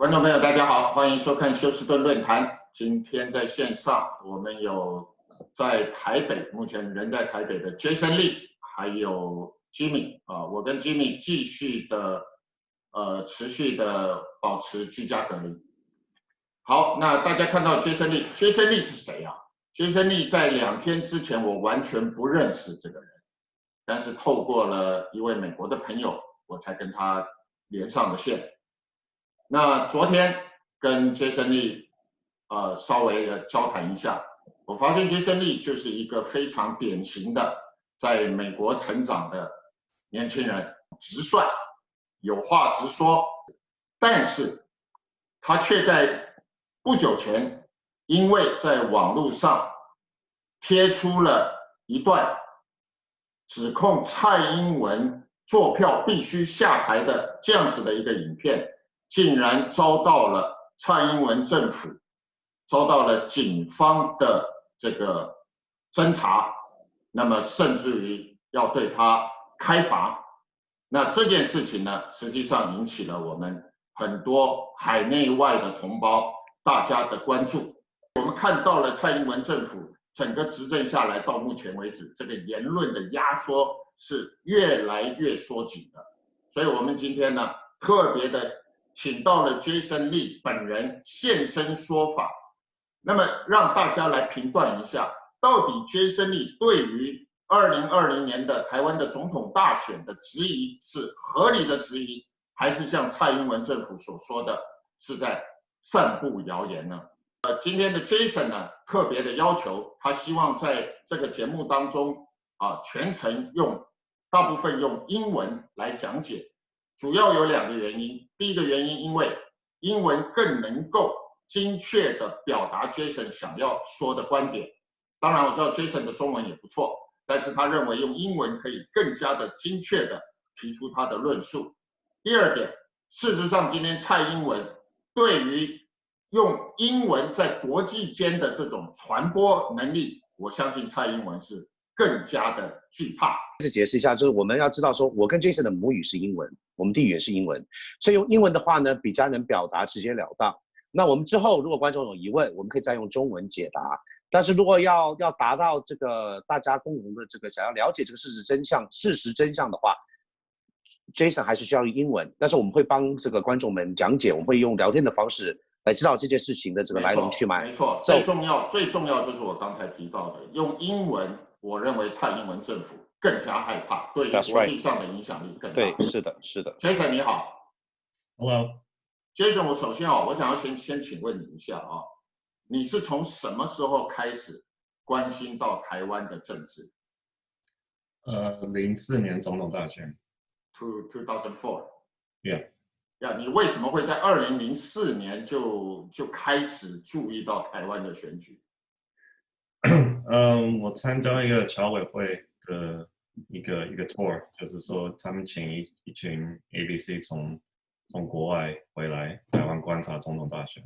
观众朋友，大家好，欢迎收看休士顿论坛。今天在线上，我们有在台北，目前人在台北的 Jason Lee， 还有 Jimmy 啊，我跟 Jimmy 继续的持续的保持居家隔离。好，那大家看到 Jason Lee，Jason Lee 是谁啊 ？Jason Lee 在2天之前我完全不认识这个人，但是透过了一位美国的朋友，我才跟他连上了线。那昨天跟Jason Lee稍微的交谈一下，我发现Jason Lee就是一个非常典型的在美国成长的年轻人，直率，有话直说，但是他却在不久前因为在网络上贴出了一段指控蔡英文作票必须下台的这样子的一个影片，竟然遭到了蔡英文政府，遭到了警方的这个侦查，那么甚至于要对他开罚。那这件事情呢，实际上引起了我们很多海内外的同胞大家的关注。我们看到了蔡英文政府整个执政下来到目前为止，这个言论的压缩是越来越缩紧的。所以我们今天呢，特别的请到了 Jason Lee 本人现身说法，那么让大家来评断一下，到底 Jason Lee 对于2020年的台湾的总统大选的质疑是合理的质疑，还是像蔡英文政府所说的是在散布谣言呢？今天的 Jason 呢，特别的要求，他希望在这个节目当中全程大部分用英文来讲解，主要有2个原因。第一个原因，因为英文更能够精确的表达 Jason 想要说的观点。当然我知道 Jason 的中文也不错，但是他认为用英文可以更加的精确的提出他的论述。第二点，事实上今天蔡英文对于用英文在国际间的这种传播能力，我相信蔡英文是更加的惧怕。解释一下，就是我们要知道说，我跟 Jason 的母语是英文，我们地语也是英文，所以用英文的话呢，比较能表达直截了当。那我们之后如果观众有疑问，我们可以再用中文解答。但是如果要达到这个大家共同的这个想要了解这个事实真相的话 ，Jason 还是需要用英文。但是我们会帮这个观众们讲解，我们会用聊天的方式来知道这件事情的这个来龙去脉。没错，最重要就是我刚才提到的，用英文，我认为蔡英文政府更加害怕，对于国际上的影响力更大。对，是的，是的。Jason 你好 ，Hello。Jason， 我首先我想要先请问你一下你是从什么时候开始关心到台湾的政治？04年总统大选。2004。Yeah。你为什么会在2004年就开始注意到台湾的选举？我参加一个侨委会的一个 tour， 就是说他们请一群 ABC 从国外回来台湾观察总统大选。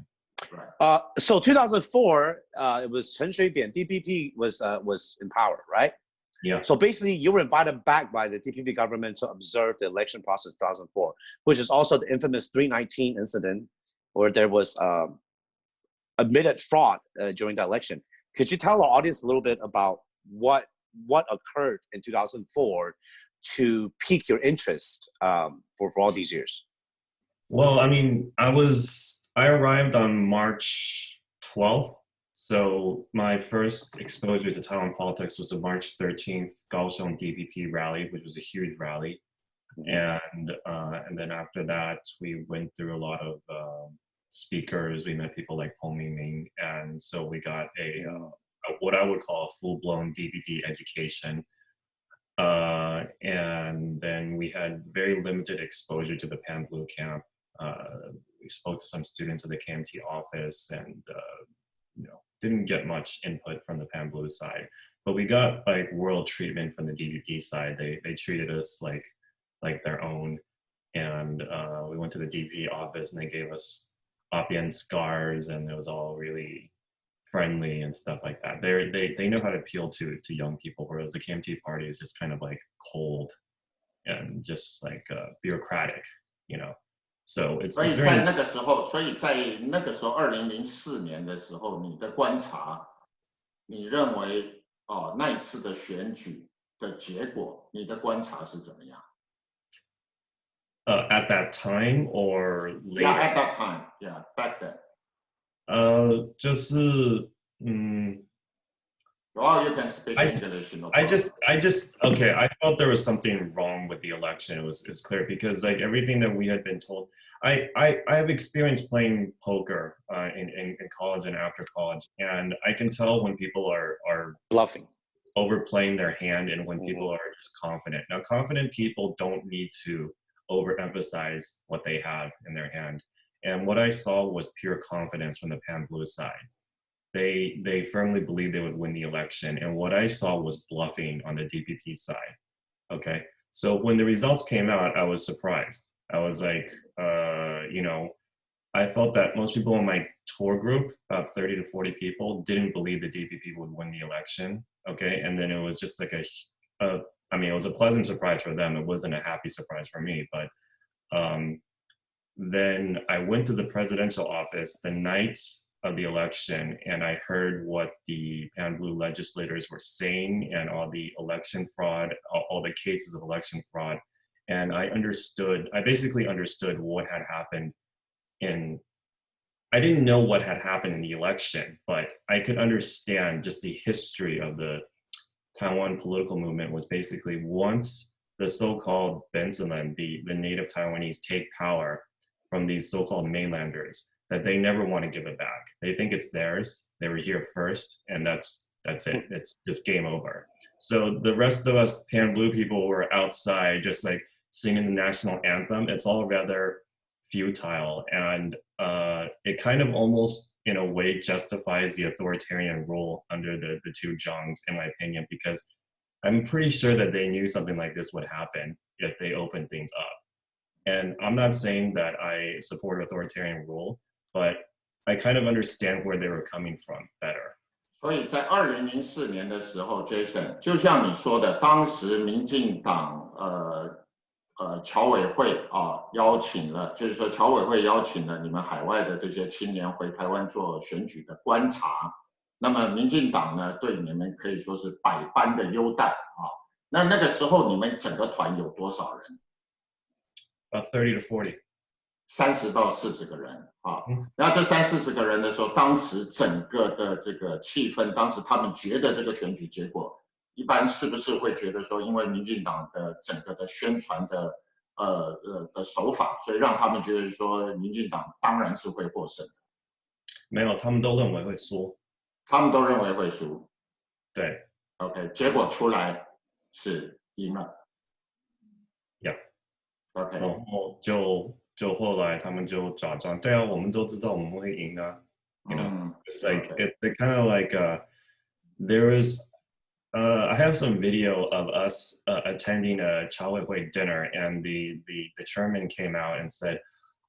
So 2004, it was 陈水扁 DPP was in power, right? Yeah. So basically, you were invited back by the DPP government to observe the election process 2004, which is also the infamous 319 incident, where there was admitted fraud during the election. Could you tell our audience a little bit about what occurred in 2004 to pique your interest for all these years? Well, I mean, I arrived on March 12th. So my first exposure to Taiwan politics was the March 13th Kaohsiung DPP rally, which was a huge rally. And then after that, we went through a lot of speakers. We met people like Peng Mingming. And so we got what I would call a full-blown DPP education. And then we had very limited exposure to the Pan Blue camp. We spoke to some students at the KMT office and didn't get much input from the Pan Blue side, but we got like world treatment from the DPP side. They treated us like their own, and we went to the DPP office and they gave us Apian scars, and it was all really friendly and stuff like that. They know how to appeal to young people, whereas the KMT party is just kind of like cold and just like bureaucratic, So it's 所以 very 在那个时候，2004年的时候，你的观察，你认为那一次的选举的结果，你的观察是怎么样？ at that time or later? Yeah, at that time. Yeah, back then. 就是Well, you can speak English. No I problem. just okay. I felt there was something wrong with the election. It was clear because like everything that we had been told. I have experience playing poker in college and after college, and I can tell when people are bluffing, overplaying their hand, and when people are just confident. Now, confident people don't need to overemphasize what they have in their hand. And what I saw was pure confidence from the Pan Blue side. They firmly believed they would win the election. And what I saw was bluffing on the DPP side. Okay. So when the results came out, I was surprised. I was like, you know, I felt that most people in my tour group, about 30 to 40 people, didn't believe the DPP would win the election. Okay. And then it was just like I mean, it was a pleasant surprise for them. It wasn't a happy surprise for me, but then I went to the presidential office the night of the election, and I heard what the Pan Blue legislators were saying and all the election fraud, all the cases of election fraud. And I basically understood what had happened I didn't know what had happened in the election, but I could understand just the history of the Taiwan political movement was basically once the so-called Bensalan, the native Taiwanese, take power from these so-called mainlanders, that they never want to give it back. They think it's theirs. They were here first, and that's it. It's just game over. So the rest of us Pan Blue people were outside just like singing the national anthem. It's all rather futile, and it kind of almost in a way justifies the authoritarian rule under the two Zhengs, in my opinion, because I'm pretty sure that they knew something like this would happen if they opened things up. And I'm not saying that I support authoritarian rule, but I kind of understand where they were coming from better. 所以在2004年的时候 ，Jason， 就像你说的，当时民进党侨委会邀请了，就是说侨委会邀请了你们海外的这些青年回台湾做选举的观察。那么民进党呢，对你们可以说是百般的优待那个时候你们整个团有多少人？ About 30 to 40. 30到40个人然后这30-40个人的时候，当时整个的这个气氛，当时他们觉得这个选举结果，一般是不是会觉得说，因为民进党的整个的宣传的手法，所以让他们觉得说，民进党当然是会获胜的。没有，他们都认为会输。他们都认为会输。对。OK， 结果出来是赢了。Yeah。OK。然后就后来他们就假装，对啊，我们都知道我们会赢啊。You know, it's like it kind of like there was. I have some video of us attending a 侨委会 dinner, and the chairman came out and said,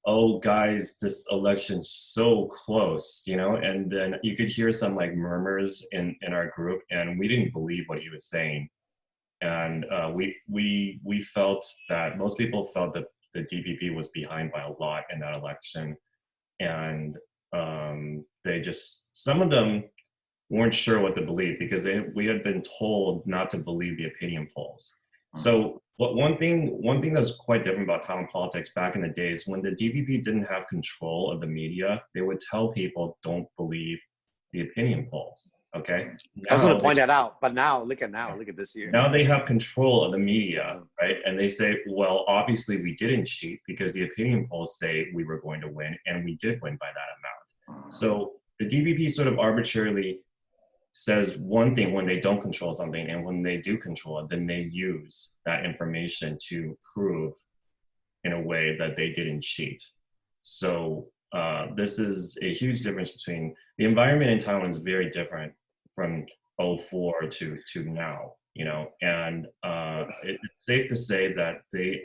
"Oh, guys, this election's so close," you know. And then you could hear some like murmurs in our group, and we didn't believe what he was saying. And we felt that most people felt that the DPP was behind by a lot in that election, and some of them weren't sure what to believe because we had been told not to believe the opinion polls. So one thing that's quite different about Taiwan politics back in the days, when the DPP didn't have control of the media, they would tell people don't believe the opinion polls. Okay. I was going to point that out, but look at this year. Now they have control of the media, right? And they say, well, obviously we didn't cheat because the opinion polls say we were going to win, and we did win by that amount. So the DPP sort of arbitrarily says one thing when they don't control something, and when they do control it, then they use that information to prove in a way that they didn't cheat. So this is a huge difference between the environment in Taiwan is very different from 2004 to now, you know, and it's safe to say that the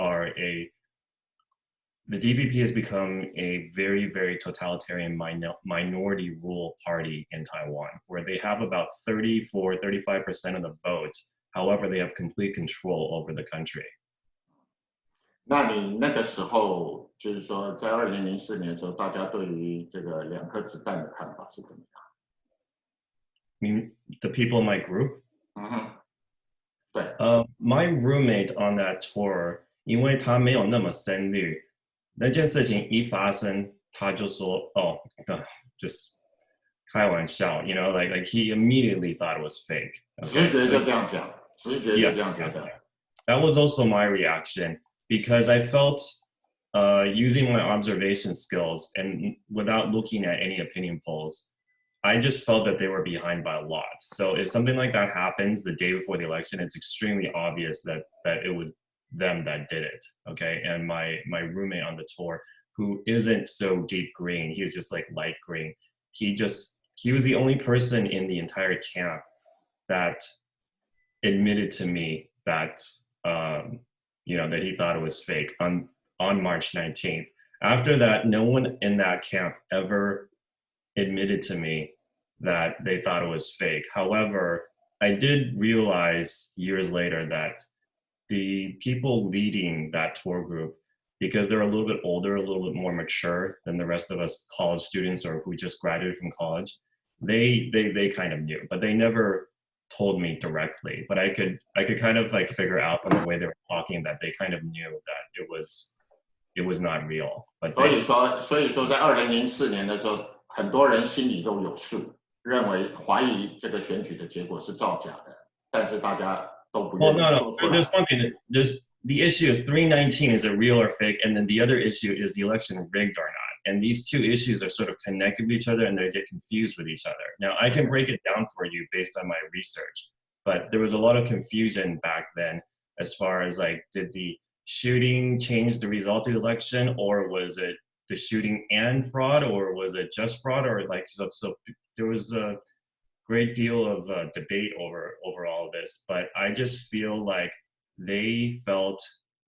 DPP has become a very, very totalitarian minority rule party in Taiwan, where they have about 35% of the vote. However, they have complete control over the country. 那你那个时候就是说，在2004年的时候，大家对于这个2颗子弹的看法是怎么样？ I mean, the people in my group. 嗯哼，对， My roommate on that tour, 因为他没有那么深虑，那件事情一发生，他就说，哦，just 开玩笑 you know, like he immediately thought it was fake. 直觉就这样讲，直觉就 Yeah, 这样觉得。 that was also my reaction because I felt using my observation skills and without looking at any opinion polls, I just felt that they were behind by a lot. So if something like that happens the day before the election, it's extremely obvious that it was them that did it. Okay, and my roommate on the tour, who isn't so deep green, he was just like light green. He was the only person in the entire camp that admitted to me that that he thought it was fake on March 19th. After that, no one in that camp ever admitted to me that they thought it was fake. However, I did realize years later that the people leading that tour group, because they're a little bit older, a little bit more mature than the rest of us college students or who just graduated from college, they kind of knew, but they never told me directly. But I could kind of like figure out from the way they were talking that they kind of knew that it was not real. But 所以说在2004年的时候，很多人心里都有数，认为怀疑这个选举的结果是造假的，但是大家都不愿意说出来。 There's one thing. The issue is 319 is it real or fake, and then the other issue is the election rigged or not. And these two issues are sort of connected with each other, and they get confused with each other. Now, I can break it down for you based on my research, but there was a lot of confusion back then as far as like, did the shooting change the result of the election, or was it the shooting and fraud, or was it just fraud, or like so there was a great deal of debate over all of this. But I just feel like they felt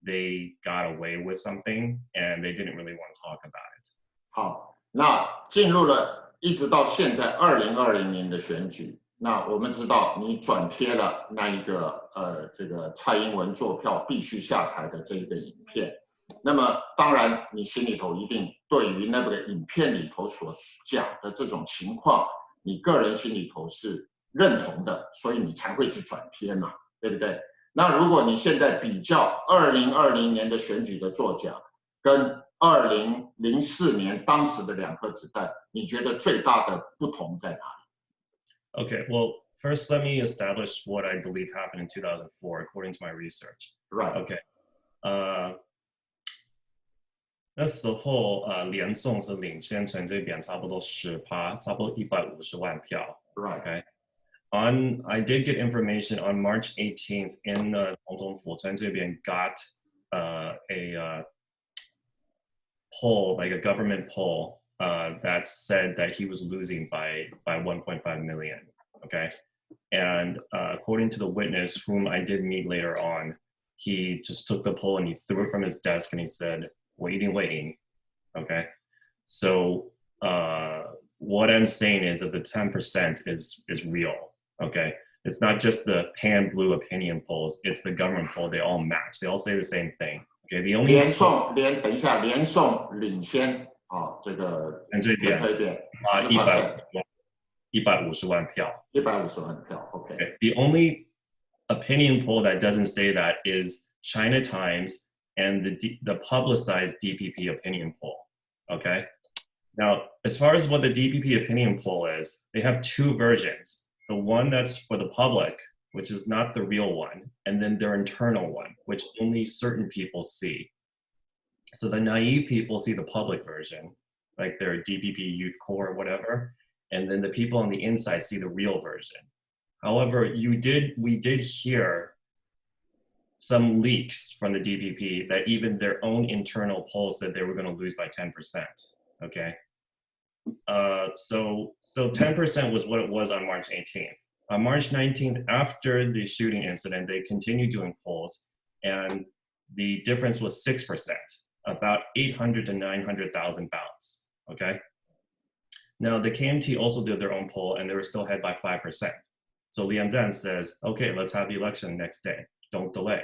they got away with something and they didn't really want to talk about it. 好，那进入了一直到现在2020年的选举，那我们知道你转贴了那一个这个蔡英文做票必须下台的这一个影片，那么当然你心里头一定对于那个影片里头所讲的这种情况，你个人心里头是认同的，所以你才会去转贴嘛，对不对？那如果你现在比较2020年的选举的作假跟2004年当时的2颗子弹，你觉得最大的不同在哪里？ Okay, well, first let me establish what I believe happened in 2004 according to my research. Right. Okay. 那时候连宋是领先陈水扁差不多10%，差不多150万票。Right. Okay. I did get information on March 18th in the 总统府陈水扁 got a poll, like a government poll, that said that he was losing by 1.5 million. Okay. And according to the witness, whom I did meet later on, he just took the poll and he threw it from his desk and he said, waiting. Okay. So what I'm saying is that the 10% is real. Okay. It's not just the pan blue opinion polls, it's the government poll. They all match. They all say the same thing. Okay. The only 等一下，连宋领先啊，这个陈水扁150万票。150万票。Okay. The only opinion poll that doesn't say that is China Times and the publicized DPP opinion poll. Okay. Now, as far as what the DPP opinion poll is, they have 2 versions. The one that's for the public, which is not the real one, and then their internal one, which only certain people see. So the naive people see the public version, like their DPP youth core or whatever, and then the people on the inside see the real version. However, we did hear some leaks from the DPP that even their own internal polls said they were going to lose by 10%. Okay. So 10% was what it was on March 18th. On March 19th, after the shooting incident, they continued doing polls, and the difference was 6%, about 800 to 900,000 ballots. Okay. Now the KMT also did their own poll, and they were still ahead by 5%. So Lian Zhan says, okay, let's have the election next day. Don't delay.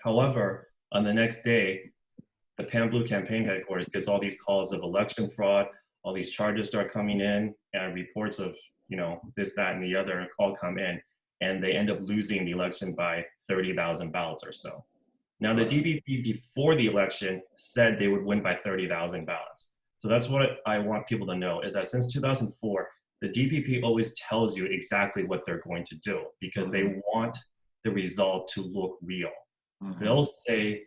However, On the next day, the Pan Blue campaign headquarters gets all these calls of election fraud, all these charges start coming in, and reports of, this, that, and the other all come in, and they end up losing the election by 30,000 ballots or so. Now, the DPP before the election said they would win by 30,000 ballots. So that's what I want people to know, is that since 2004, the DPP always tells you exactly what they're going to do because they want the result to look real. They'll say,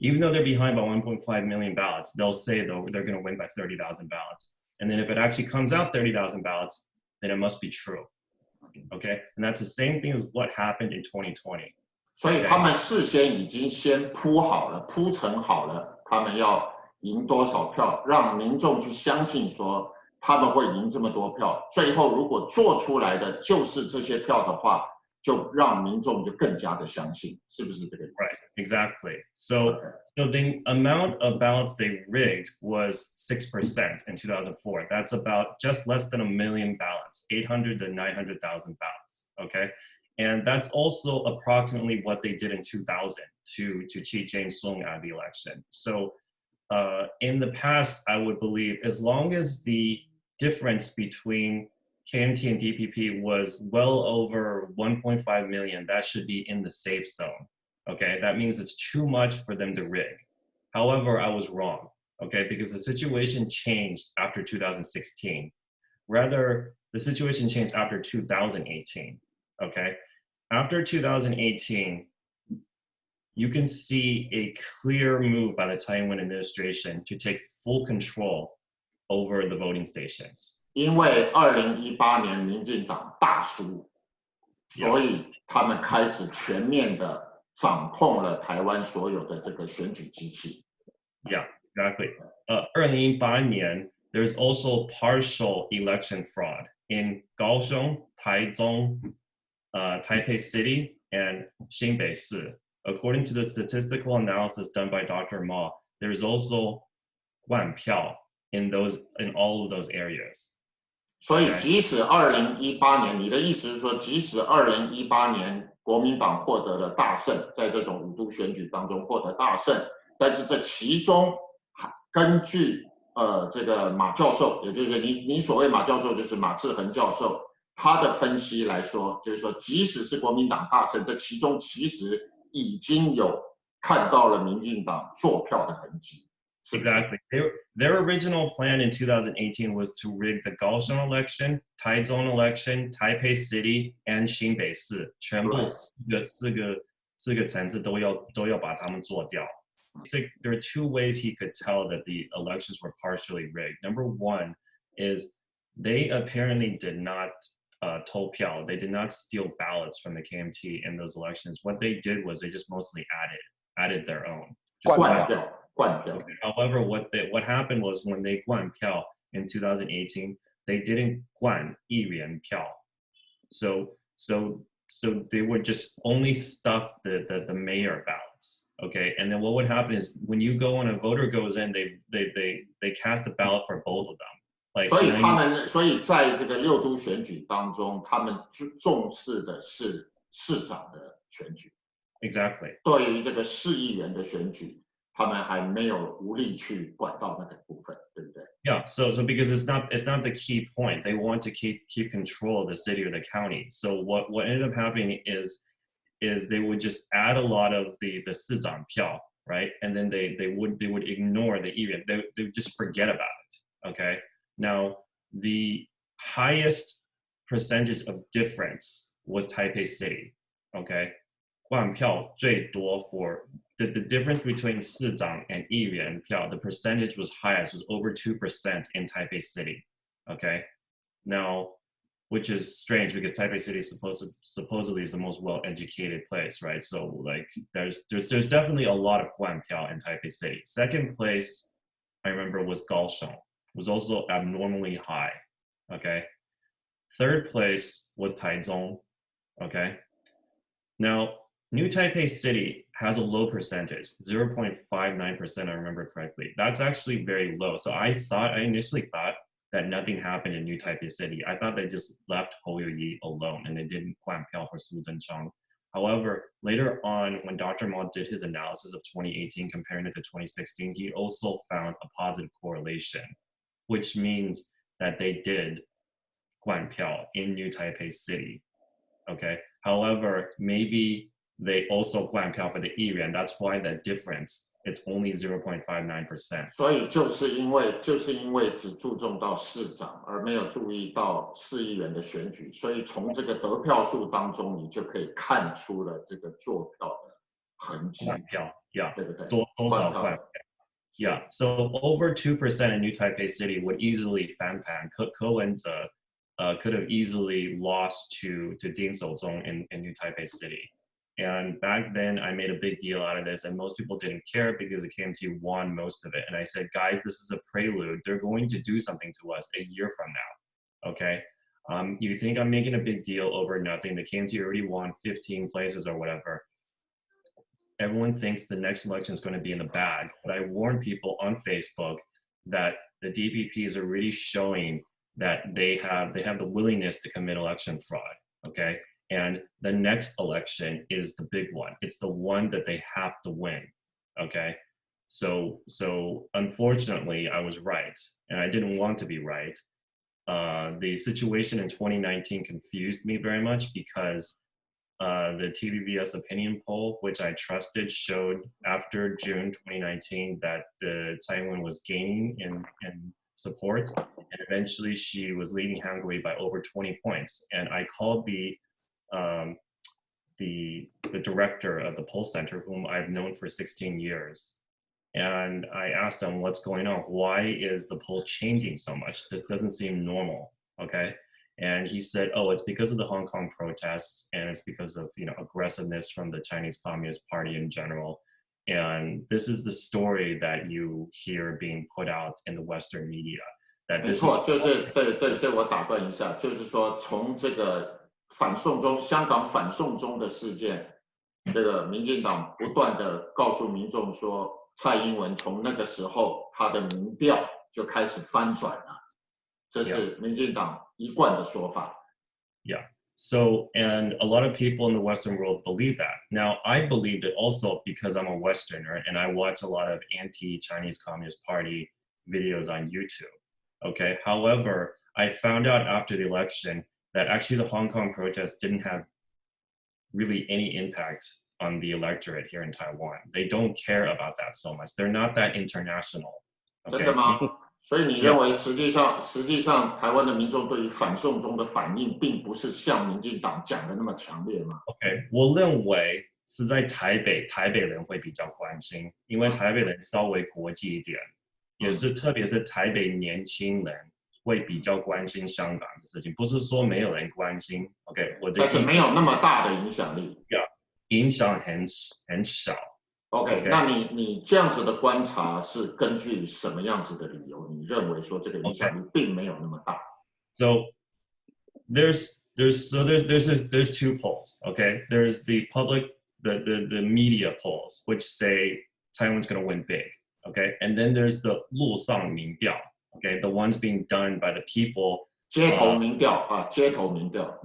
even though they're behind by 1.5 million ballots, they'll say they're going to win by 30,000 ballots. And then if it actually comes out 30,000 ballots, then it must be true. Okay? And that's the same thing as what happened in 2020. 所以他们事先已经先铺好了，铺陈好了，他们要赢多少票，让民众去相信说他们会赢这么多票。最后如果做出来的就是这些票的话，就让民众就更加的相信，是不是这个意思？ Right, exactly. So the amount of ballots they rigged was 6% in 2004. That's about just less than 1 million ballots, 800 to 900,000 ballots. Okay. And that's also approximately what they did in 2000 to cheat James Song out of the election. So in the past, I would believe as long as the difference between KMT and DPP was well over 1.5 million, that should be in the safe zone. Okay, that means it's too much for them to rig. However, I was wrong. Okay, because the situation changed after 2016. Rather, the situation changed after 2018. Okay, after 2018, you can see a clear move by the Taiwan administration to take full control over the voting stations. 因为2018年民进党大输，所以他们开始全面的掌控了台湾所有的这个选举机器。Yeah, exactly. 2018年 there's also partial election fraud in Kaohsiung, Taichung, Taipei City, and Xinbei. According to the statistical analysis done by Dr. Ma, there is also 换票 in all of those areas. 所以即使2018年，你的意思是说，即使2018年国民党获得了大胜，在这种五都选举当中获得大胜，但是这其中根据这个马教授，也就是你所谓马教授就是马志恒教授，他的分析来说，就是说即使是国民党大胜，这其中其实已经有看到了民进党做票的痕迹。Exactly. Their original plan in 2018 was to rig the Kaohsiung election, Taichung election, Taipei City, and Xinbei. 全部四个层次都要把它们做掉。There are two ways he could tell that the elections were partially rigged. Number one is they apparently did not 投票. They did not steal ballots from the KMT in those elections. What they did was they just mostly added their own. 灌掉。Okay. However, what happened was when they 灌票 in 2018, they didn't 灌议员票. So they would just only stuff the mayor ballots. Okay, and then what would happen is when you go and a voter goes in, they cast a ballot for both of them. Like, 所以在这个六都选举当中，他们重视的是市长的选举。Exactly. 对于这个市议员的选举，他们还没有无力去管到那个部分，对不对？ Yeah. So because it's not the key point. They want to keep control of the city or the county. So what ended up happening is they would just add a lot of the 市长票, right? And then they would ignore the议员. They would just forget about it. Okay. Now the highest percentage of difference was Taipei City. Okay. 换票最多 for the difference between 市长 and 议员票, the percentage was highest, was over 2% in Taipei City. Okay, now, which is strange because Taipei City is supposedly is the most well-educated place, right? So like there's definitely a lot of 换票 in Taipei City. Second place, I remember, was Kaohsiung, was also abnormally high. Okay, third place was Taichung. Okay, now New Taipei City has a low percentage, 0.59%, I remember correctly. That's actually very low. So I initially thought that nothing happened in New Taipei City. I thought they just left Hou Youyi alone and they didn't 换票 for Su Zhenchang. However, later on, when Dr. Mao did his analysis of 2018 comparing it to 2016, he also found a positive correlation, which means that they did 管票 in New Taipei City. Okay. However, maybe they also 管票 for the 议员. That's why that difference, it's only 0.59%. 所以就是因为只注重到市长，而没有注意到市议员的选举，所以从这个得票数当中，你就可以看出了这个做票的痕迹。管票 yeah. 对不对？多少管票 Yeah. So over 2% in New Taipei City would easily 翻盘. 柯文哲 could have easily lost to Ding Souzong in New Taipei City. And back then, I made a big deal out of this, and most people didn't care because the KMT won most of it. And I said, guys, this is a prelude. They're going to do something to us a year from now, okay? You think I'm making a big deal over nothing. The KMT already won 15 places or whatever. Everyone thinks the next election is going to be in the bag. But I warn people on Facebook that the DPP is already showing that they have the willingness to commit election fraud, okay? And the next election is the big one. It's the one that they have to win, okay? So unfortunately, I was right, and I didn't want to be right. The situation in 2019 confused me very much because the TVBS opinion poll, which I trusted, showed after June 2019 that the Taiwan was gaining in support, and eventually she was leading Hungary by over 20 points. And I called the director of the poll center, whom I've known for 16 years. And I asked him, what's going on? Why is the poll changing so much? This doesn't seem normal, okay? And he said, oh, it's because of the Hong Kong protests, and it's because of, aggressiveness from the Chinese Communist Party in general. And this is the story that you hear being put out in the Western media. That 没错，就是对，这我打断一下，就是说从这个香港反送中的事件，这个民进党不断的告诉民众说，蔡英文从那个时候他的民调就开始翻转了，这是民进党一贯的说法。Yeah. So, and a lot of people in the Western world believe that. Now, I believed it also because I'm a Westerner and I watch a lot of anti-Chinese Communist Party videos on YouTube. Okay. However, I found out after the election that actually the Hong Kong protests didn't have really any impact on the electorate here in Taiwan. They don't care about that so much. They're not that international. Okay? 真的吗？所以你认为实际上台湾的民众对于反送中的反应，并不是像民进党讲的那么强烈吗 ？OK， 我认为是在台北人会比较关心，因为台北人稍微国际一点，也是特别是台北年轻人会比较关心香港的事情，不是说没有人关心。OK， 但是没有那么大的影响力。影响很小。OK， 那你这样子的观察是根据什么样子的理由？你认为说这个影响力并没有那么大 ？So there's two polls. Okay, there's the public the media polls which say Taiwan's going to win big. Okay, and then there's the 路上民调. Okay, the ones being done by the people. 街头民调街头民调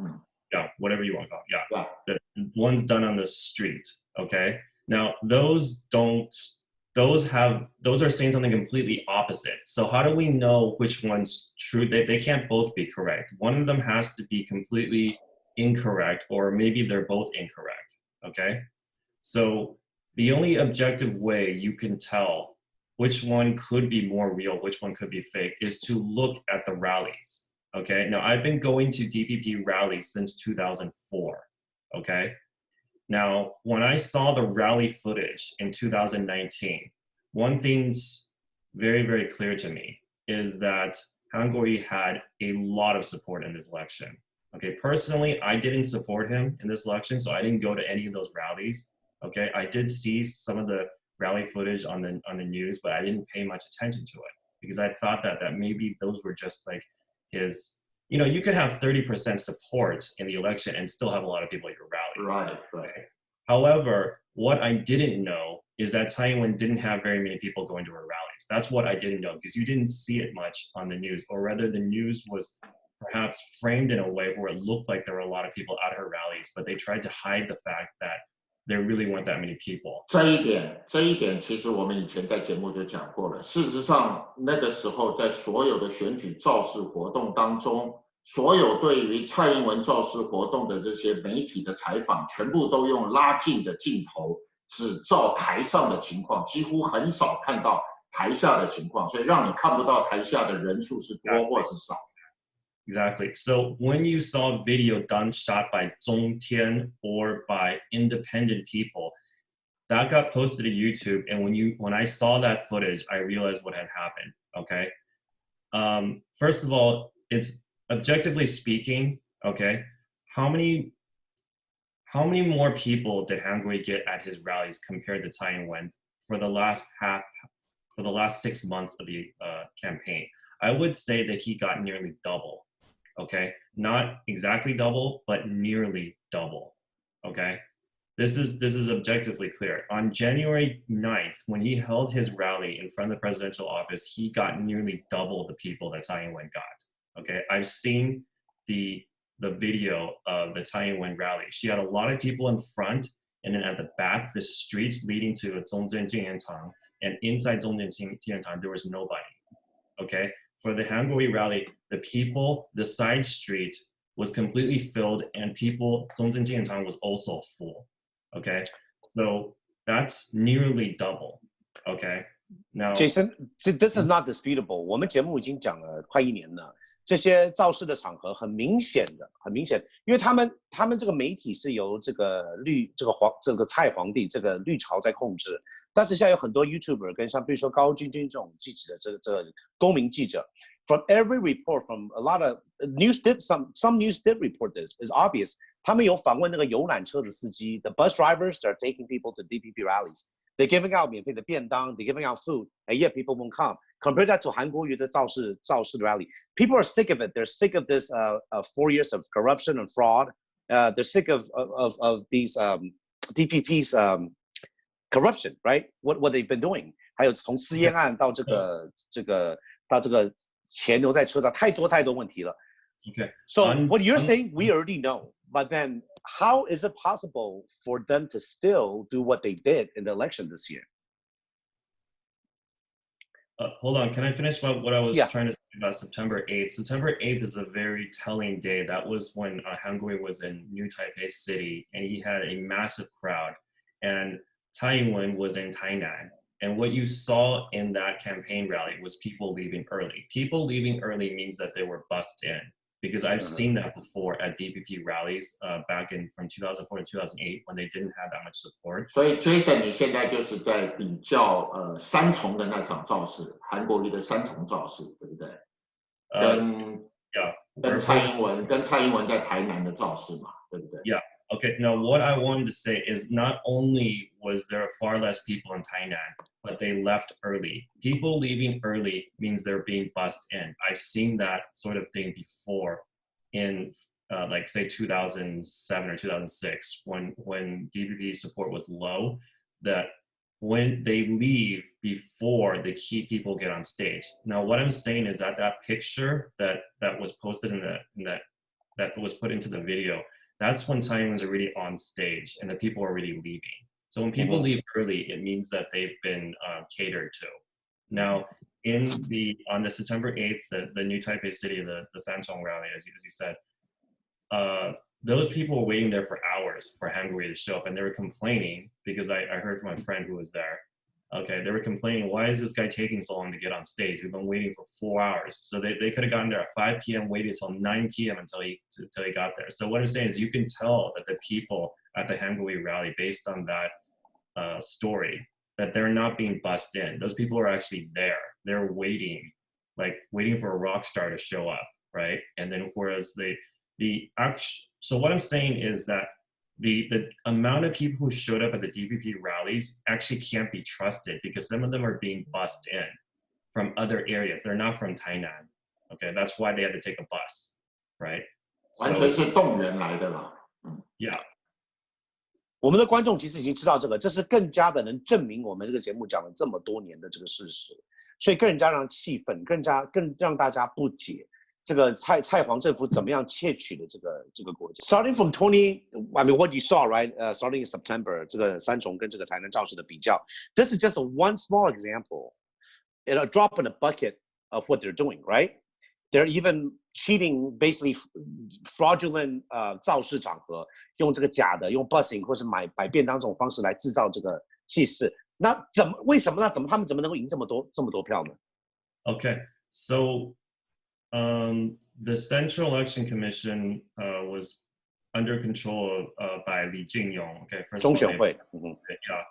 Yeah, whatever you want to call it. Yeah. The ones done on the street. Okay. Now those are saying something completely opposite. So how do we know which one's true? They can't both be correct. One of them has to be completely incorrect, or maybe they're both incorrect. Okay. So the only objective way you can tell which one could be more real, which one could be fake, is to look at the rallies. Okay. Now I've been going to DPP rallies since 2004. Okay. Now, when I saw the rally footage in 2019, one thing's very, very clear to me is that Hangui had a lot of support in this election. Okay, personally, I didn't support him in this election, so I didn't go to any of those rallies. Okay, I did see some of the rally footage on the news, but I didn't pay much attention to it because I thought that maybe those were just like his. You could have 30% support in the election and still have a lot of people at your rallies. Right. However, what I didn't know is that Taiwan didn't have very many people going to her rallies. That's what I didn't know because you didn't see it much on the news, or rather the news was perhaps framed in a way where it looked like there were a lot of people at her rallies, but they tried to hide the fact that there really weren't that many people. 这一点，其实我们以前在节目就讲过了。事实上，那个时候在所有的选举造势活动当中，所有对于蔡英文造势活动的这些媒体的采访，全部都用拉近的镜头，只照台上的情况，几乎很少看到台下的情况，所以让你看不到台下的人数是多或是少。Exactly. So when you saw video shot by Zhong Tian or by independent people, that got posted to YouTube. And when I saw that footage, I realized what had happened. Okay. First of all, it's objectively speaking. Okay. How many more people did Han Kuo-yu get at his rallies compared to Tsai Ing-wen for the last 6 months of the campaign? I would say that he got nearly double. Okay, not exactly double, but nearly double. Okay, this is objectively clear. On January 9th, when he held his rally in front of the presidential office, he got nearly double the people that Tsai Ing-wen got. Okay, I've seen the video of the Tsai Ing-wen rally. She had a lot of people in front, and then at the back, the streets leading to Zhongzhen Jingyan-tang, and inside Zhongzhen Jingyan-tang, there was nobody. Okay. For the Han Kuo-yu rally, the side street was completely filled, and Zhongzhen Jingyan-tang was also full. Okay, so that's nearly double. Okay, now Jason, this is not disputable. 我们节目已经讲了快1年了，这些造势的场合很明显，因为他们这个媒体是由这个蔡皇帝这个绿潮在控制。但是现在有很多 YouTuber 跟像比如说高君君这种记者的这个公民记者 ，from every report from a lot of news some news did report this is obvious. 他们有访问那个游览车的司机 ，the bus drivers that are taking people to DPP rallies. They're giving out 免费的便当 ，they're giving out food, and yet people won't come. Compare that to 韩国瑜的造势 rally. People are sick of it. They're sick of this 4 years of corruption and fraud. They're sick of these DPP's corruption, right? What they've been doing. 还有从私烟案到这个钱留在车上，太多问题了。Okay. So what you're saying, we already know. But then, how is it possible for them to still do what they did in the election this year? Hold on, can I finish what I was trying to say about September 8th? September 8th is a very telling day. That was when Han Kuo-yu was in New Taipei City, and he had a massive crowd. And Tsai Ing-wen was in Tainan. And what you saw in that campaign rally was people leaving early. People leaving early means that they were bussed in. Because I've seen that before at DPP rallies back from 2004 to 2008 when they didn't have that much support. 所以 Jason 你现在就是在比较三重的那场造势，韩国瑜的三重造势，对不对？跟蔡英文在台南的造势嘛，对不对？ Yeah. Okay. Now, what I wanted to say is not only was there far less people in Tainan, but they left early. People leaving early means they're being bussed in. I've seen that sort of thing before in like say 2007 or 2006 when DPP support was low, that when they leave before the key people get on stage. Now, what I'm saying is that picture that was posted that was put into the video, that's when Tsai Ing-wen's already on stage and the people are already leaving. So when people leave early, it means that they've been catered to. Now, on the September 8th, the New Taipei City, the Sanchong rally, as you said, those people were waiting there for hours for Han Kuo-yu to show up, and they were complaining because I heard from a friend who was there. Okay, they were complaining, why is this guy taking so long to get on stage? We've been waiting for 4 hours. So they could have gotten there at 5 p.m., waited until 9 p.m. until he got there. So what I'm saying is you can tell that the people at the Han Kuo-yu rally, based on that story, that they're not being bussed in. Those people are actually there. They're waiting for a rock star to show up, right? And then whereas so what I'm saying is that the amount of people who showed up at the DPP rallies actually can't be trusted because some of them are being bussed in from other areas. They're not from Tainan. Okay, that's why they had to take a bus, right? 完全是动员来的啦。Yeah. 我们的观众其实已经知道这个，这是更加的能证明我们这个节目讲了这么多年的这个事实，所以更加让气愤，更让大家不解。这个蔡黄政府怎么样窃取的这个国家。Starting from 20, I mean what you saw, right? Starting in September, 这个三重跟这个台南造势的比较 ，this is just one small example, a drop in the bucket of what they're doing, right? They're even cheating, basically fraudulent 造势场合，用这个假的，用 busing 或是买便当这种方式来制造这个气势。那为什么他们怎么能够赢这么多票呢 Okay, so the Central Election Commission was under control by Li Jingyong. Okay, first 中选会，yeah,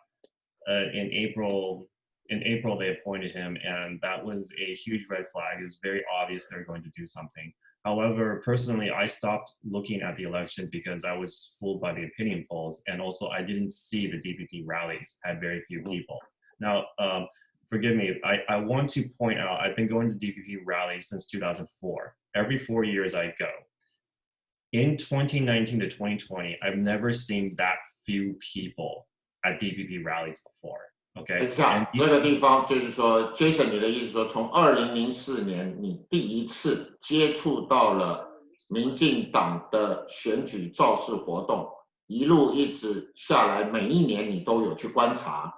in April they appointed him, and that was a huge red flag. It was very obvious they're going to do something. However, personally, I stopped looking at the election because I was fooled by the opinion polls, and also I didn't see the DPP rallies had very few people. Now, forgive me, I want to point out, I've been going to DPP rallies since 2004. Every 4 years I go. In 2019 to 2020, I've never seen that few people at DPP rallies before. Okay. 这个地方就是说 ，Jason， 你的意思说，从2004年你第一次接触到了民进党的选举造势活动，一路一直下来，每一年你都有去观察，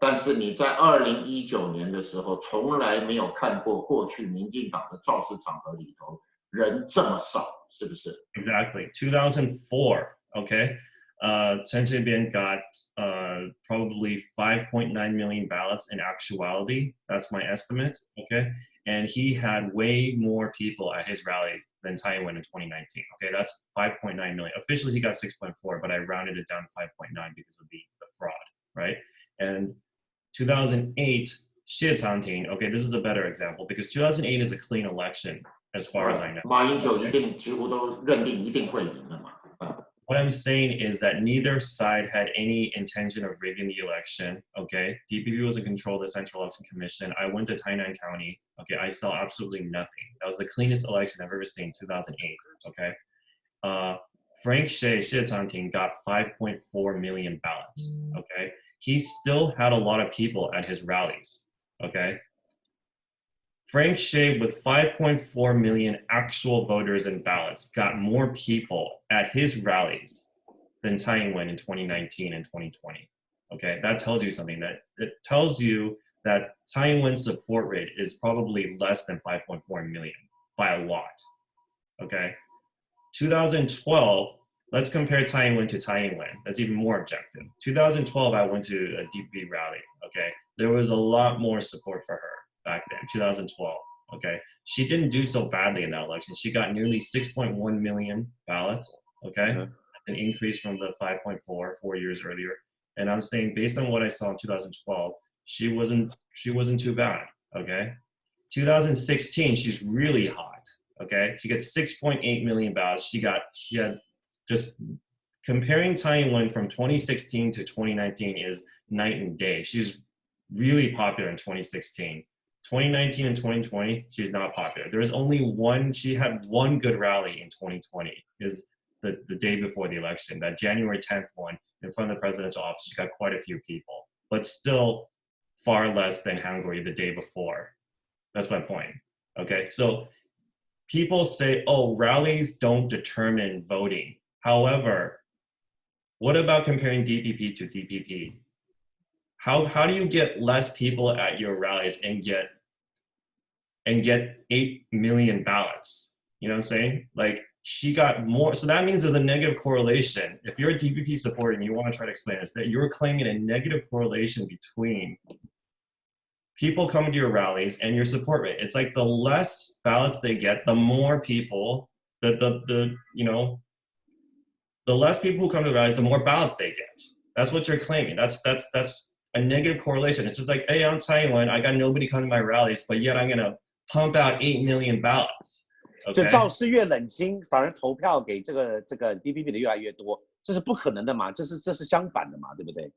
但是你在2019年的时候，从来没有看过过去民进党的造势场合里头人这么少，是不是 ？Exactly. 2004. Okay. Chen Qibian got probably 5.9 million ballots in actuality. That's my estimate, okay? And he had way more people at his rally than Tsai Ing-wen in 2019. Okay, that's 5.9 million. Officially, he got 6.4, but I rounded it down to 5.9 because of the fraud, right? And 2008, Xie Canting, okay, this is a better example because 2008 is a clean election as far as I know. 马英九几乎都认定一定会赢了嘛。What I'm saying is that neither side had any intention of rigging the election, okay? DPP was in control of the Central Election Commission. I went to Tainan County, okay? I saw absolutely nothing. That was the cleanest election I've ever seen in 2008, okay? Frank Xie Canting got 5.4 million ballots, okay? He still had a lot of people at his rallies, okay? Frank Xie, with 5.4 million actual voters and ballots, got more people at his rallies than Tsai Ing-wen in 2019 and 2020. Okay, that tells you something. That it tells you that Tsai Ing-wen's support rate is probably less than 5.4 million by a lot. Okay, 2012. Let's compare Tsai Ing-wen to Tsai Ing-wen. That's even more objective. 2012, I went to a DPP rally. Okay, there was a lot more support for her back then, 2012, okay? She didn't do so badly in that election. She got nearly 6.1 million ballots, okay? An increase from the 5.4 4 years earlier. And I'm saying, based on what I saw in 2012, she wasn't too bad, okay? 2016, she's really hot, okay? She gets 6.8 million ballots. She had just, comparing Tsai Ing-wen from 2016 to 2019 is night and day. She's really popular in 2016. 2019 and 2020, she's not popular. There was only one, she had one good rally in 2020, is the day before the election, that January 10th one in front of the presidential office. She got quite a few people, but still far less than Hangul the day before. That's my point, okay? So people say, oh, rallies don't determine voting. However, what about comparing DPP to DPP? How do you get less people at your rallies and get 8 million ballots? You know what I'm saying? Like, she got more, so that means there's a negative correlation. If you're a DPP supporter and you want to try to explain this, that you're claiming a negative correlation between people coming to your rallies and your support rate. It's like the less ballots they get, the more people, the less people who come to the rallies, the more ballots they get. That's what you're claiming. That's a negative correlation. It's just like, hey, I'm Tsai Ing-wen, I got nobody coming to my rallies, but yet I'm gonna pump out 8 million ballots. 就造势越冷清，反而投票给这个 DPP 的越来越多，这是不可能的嘛？这是相反的嘛？对不对？